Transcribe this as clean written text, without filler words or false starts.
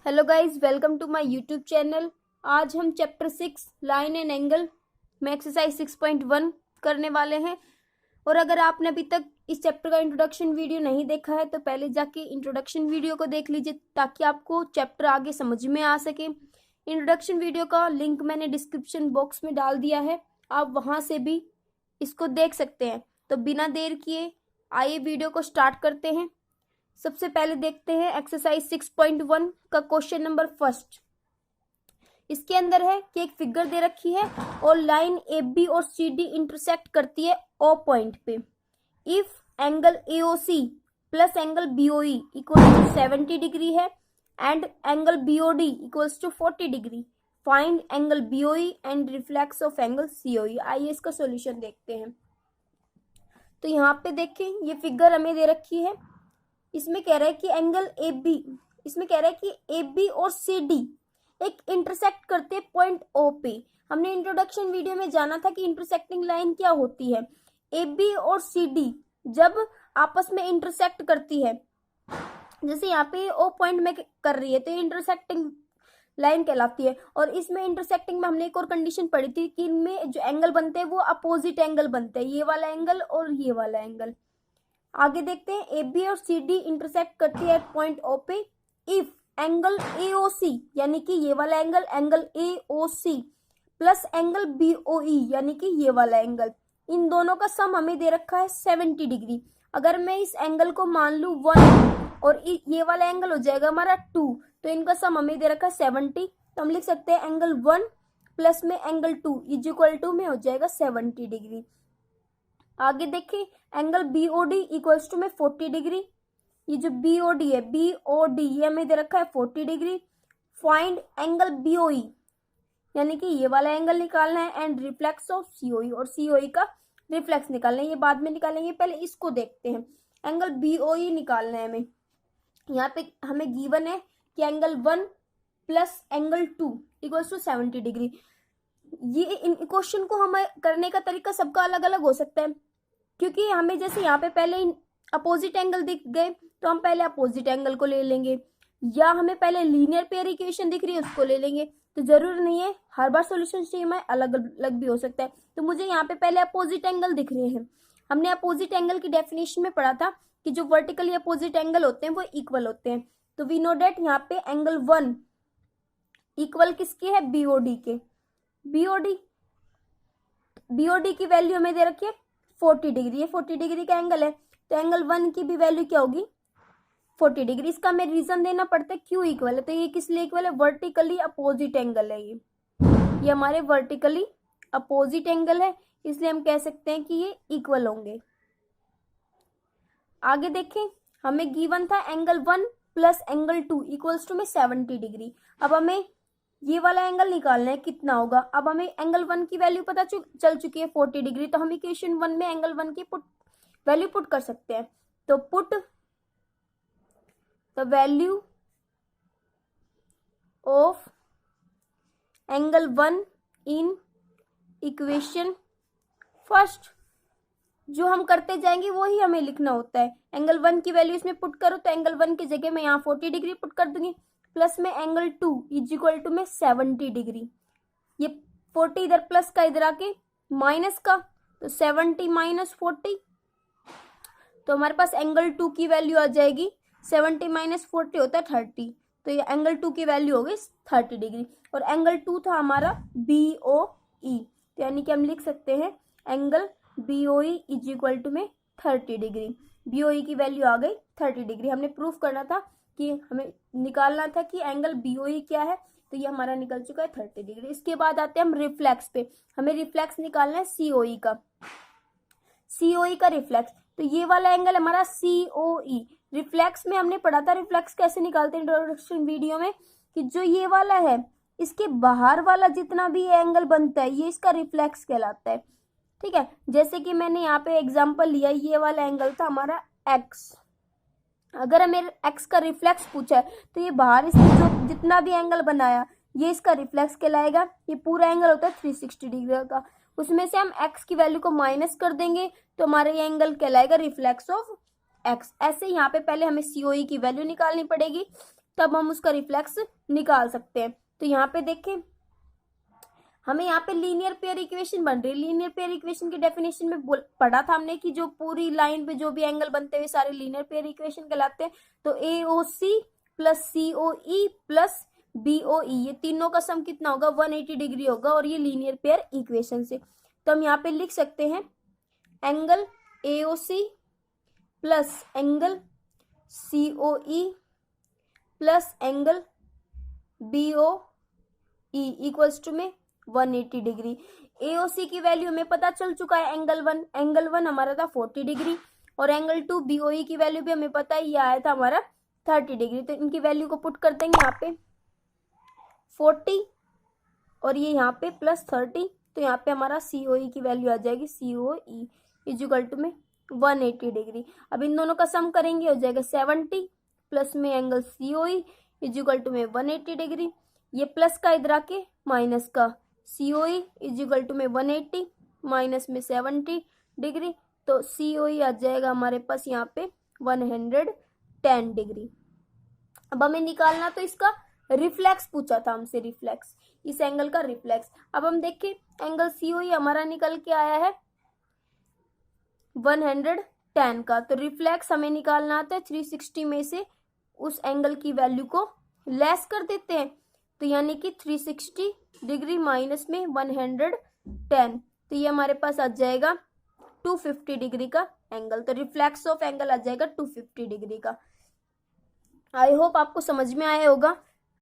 Hello guys, welcome to my YouTube channel. आज हम chapter 6 line and angle में exercise 6.1 करने वाले हैं। और अगर आपने अभी तक इस चैप्टर का इंट्रोडक्शन वीडियो नहीं देखा है तो पहले जाके इंट्रोडक्शन वीडियो को देख लीजिए ताकि आपको चैप्टर आगे समझ में आ सके। इंट्रोडक्शन वीडियो का लिंक मैंने डिस्क्रिप्शन बॉक्स में डाल दिया है, आप वहां से भी इसको देख सकते हैं। तो बिना देर किए आइए वीडियो को स्टार्ट करते हैं। सबसे पहले देखते हैं एक्सरसाइज 6.1 का क्वेश्चन नंबर फर्स्ट। इसके अंदर है कि एक फिगर दे रखी है और लाइन ए बी और सी डी इंटरसेक्ट करती है ओ पॉइंट पे। If angle AOC plus angle BOE equal to 70 degree है and angle BOD equals to 40 degree, find angle BOE and reflex of angle COE. आइए इसका solution देखते हैं। तो यहाँ पे देखें, ये फिगर हमें दे रखी है। इसमें कह रहा है कि एंगल ए बी, इसमें कह रहा है कि ए बी और सी डी एक इंटरसेक्ट करते हैं पॉइंट ओ पे। हमने इंट्रोडक्शन वीडियो में जाना था कि इंटरसेक्टिंग लाइन क्या होती है। ए बी और सी डी जब आपस में इंटरसेक्ट करती है, जैसे यहाँ पे ओ पॉइंट में कर रही है तो इंटरसेक्टिंग लाइन कहलाती है। और इसमें इंटरसेक्टिंग में हमने एक और कंडीशन पढ़ी थी कि इनमें जो एंगल बनते हैं वो अपोजिट एंगल बनते हैं, ये वाला एंगल और ये वाला एंगल। आगे देखते हैं, ए बी और सी डी इंटरसेक्ट करती है पॉइंट ओ पे। इफ एंगल एओसी यानी कि ये वाला angle, angle AOC plus angle BOE यानी कि ये वाला एंगल, इन दोनों का सम हमें दे रखा है 70 डिग्री। अगर मैं इस एंगल को मान लू 1 और ये वाला एंगल हो जाएगा हमारा 2, तो इनका सम हमें दे रखा है 70। तो हम लिख सकते हैं एंगल 1 प्लस में एंगल 2 इज इक्वल टू में हो जाएगा 70 डिग्री। आगे देखें, एंगल बीओडी इक्वल्स टू में 40 डिग्री। ये जो बीओडी है, बीओडी ये हमें दे रखा है 40 डिग्री। फाइंड एंगल बीओई यानी कि ये वाला एंगल निकालना है एंड रिफ्लेक्स ऑफ सीओई, और सीओई का रिफ्लेक्स निकालना है। ये बाद में निकालेंगे, पहले इसको देखते हैं। एंगल बीओई निकालना है हमें। यहाँ पे हमें गिवन है कि angle 1 plus angle 2 equals to 70 degree. ये इन क्वेश्चन को हमें करने का तरीका सबका अलग अलग हो सकता है, क्योंकि हमें जैसे यहाँ पे पहले अपोजिट एंगल दिख गए तो हम पहले अपोजिट एंगल को ले लेंगे, या हमें पहले लीनियर पेयर इक्वेशन दिख रही है उसको ले लेंगे। तो जरूर नहीं है हर बार सॉल्यूशन सेम है, अलग अलग भी हो सकता है। तो मुझे यहाँ पे पहले अपोजिट एंगल दिख रहे हैं। हमने अपोजिट एंगल की डेफिनेशन में पढ़ा था कि जो वर्टिकली अपोजिट एंगल होते हैं वो इक्वल होते हैं। तो वी नो डेट यहाँ पे एंगल 1 इक्वल किसके है, बीओडी के। बीओडी की वैल्यू हमें दे रखी है 40 डिग्री। ये 40 डिग्री का एंगल है, तो एंगल 1 की भी वैल्यू क्या होगी, 40 डिग्री। इसका हमें रीजन देना पड़ता है क्यों इक्वल है। तो ये किस लिए इक्वल है, वर्टिकली अपोजिट एंगल है। ये हमारे वर्टिकली अपोजिट एंगल है, इसलिए हम कह सकते हैं कि ये इक्वल होंगे। आगे देखें, हमें गिवन था angle 1 plus angle 2 equals to में 70 डिग्री। अब हमें ये वाला एंगल निकालना है, कितना होगा। अब हमें एंगल 1 की वैल्यू पता चल चुकी है 40 डिग्री, तो हम इक्वेशन 1 में एंगल 1 की वैल्यू पुट कर सकते हैं। तो put the value of angle 1 in equation first. जो हम करते जाएंगे वो ही हमें लिखना होता है। एंगल 1 की वैल्यू इसमें पुट करो, तो एंगल 1 की जगह मैं यहाँ 40 डिग्री पुट कर दूंगी, प्लस में एंगल 2 इज इक्वल टू में 70 डिग्री। ये 40 इधर प्लस का, इधर आके माइनस का, तो 70 माइनस 40, तो हमारे पास एंगल 2 की वैल्यू आ जाएगी 70 माइनस 40 होता है 30। तो ये एंगल 2 की वैल्यू हो गई 30 डिग्री। और एंगल 2 था हमारा BOE, तो यानी कि हम लिख सकते हैं angle BOE is equal to में 30 डिग्री। BOE की वैल्यू आ गई 30 डिग्री। हमने प्रूफ करना था कि हमें निकालना था कि एंगल BOE क्या है, तो ये हमारा निकल चुका है 30 डिग्री। इसके बाद आते हैं हम रिफ्लेक्स पे। हमें रिफ्लेक्स निकालना है COE का। COE का रिफ्लेक्स, तो ये वाला एंगल हमारा COE। रिफ्लेक्स में हमने पढ़ा था रिफ्लेक्स कैसे निकालते हैं इंट्रोडक्शन वीडियो में, कि जो ये वाला है इसके बाहर वाला जितना भी एंगल बनता है ये इसका रिफ्लेक्स कहलाता है। ठीक है, जैसे कि मैंने यहाँ पे एग्जांपल लिया, ये वाला एंगल था हमारा X। अगर हमें X का रिफ्लेक्स पूछा है तो ये बाहर इसने जो जितना भी एंगल बनाया ये इसका रिफ्लेक्स कहलाएगा। ये पूरा एंगल होता है 360 डिग्री का, उसमें से हम X की वैल्यू को माइनस कर देंगे तो हमारा ये एंगल कहलाएगा रिफ्लेक्स ऑफ X। ऐसे यहाँ पे पहले हमें COE की वैल्यू निकालनी पड़ेगी। तब हम उसका रिफ्लेक्स निकाल सकते हैं। तो यहाँ पे देखें, हमें यहाँ पे लीनियर पेयर इक्वेशन बन रही है। लीनियर पेयर इक्वेशन की डेफिनेशन में पढ़ा था हमने कि जो पूरी लाइन पे जो भी एंगल बनते हुए सारे लीनियर पेयर इक्वेशन कहलाते हैं। तो AOC plus COE plus BOE, ये तीनों का सम कितना होगा, 180 डिग्री होगा, और ये लीनियर पेयर इक्वेशन से। तो हम यहाँ पे लिख सकते हैं angle AOC plus angle COE plus angle BOE equals to में 180 डिग्री। AOC की वैल्यू हमें पता चल चुका है, एंगल वन हमारा था 40 डिग्री, और एंगल 2 BOE की वैल्यू भी हमें पता है, ये आया था हमारा 30 डिग्री। तो इनकी वैल्यू को पुट कर देंगे यहाँ पे 40 और ये यहाँ पे प्लस 30। तो यहाँ पे हमारा COE की वैल्यू आ जाएगी, COE इजिकल टू में 180 डिग्री। अब इन दोनों का सम करेंगे, हो जाएगा 70 प्लस में एंगल COE इजिकल टू में 180 डिग्री। ये प्लस का इधर आके माइनस का COE इजिकल टू में 180 माइनस में 70 डिग्री। तो COE आ जाएगा हमारे पास यहाँ पे 110 डिग्री। अब हमें निकालना तो इसका रिफ्लेक्स पूछा था हमसे, रिफ्लेक्स, इस एंगल का रिफ्लेक्स। अब हम देखें एंगल COE हमारा निकल के आया है 110 का, तो रिफ्लेक्स हमें निकालना आता है 360 में से उस एंगल की वैल्यू को लेस कर देते हैं। तो यानी कि 360 डिग्री माइनस में 110, तो ये हमारे पास आ जाएगा 250 डिग्री का एंगल। तो रिफ्लेक्स ऑफ एंगल आ जाएगा 250 डिग्री का। आई होप आपको समझ में आया होगा।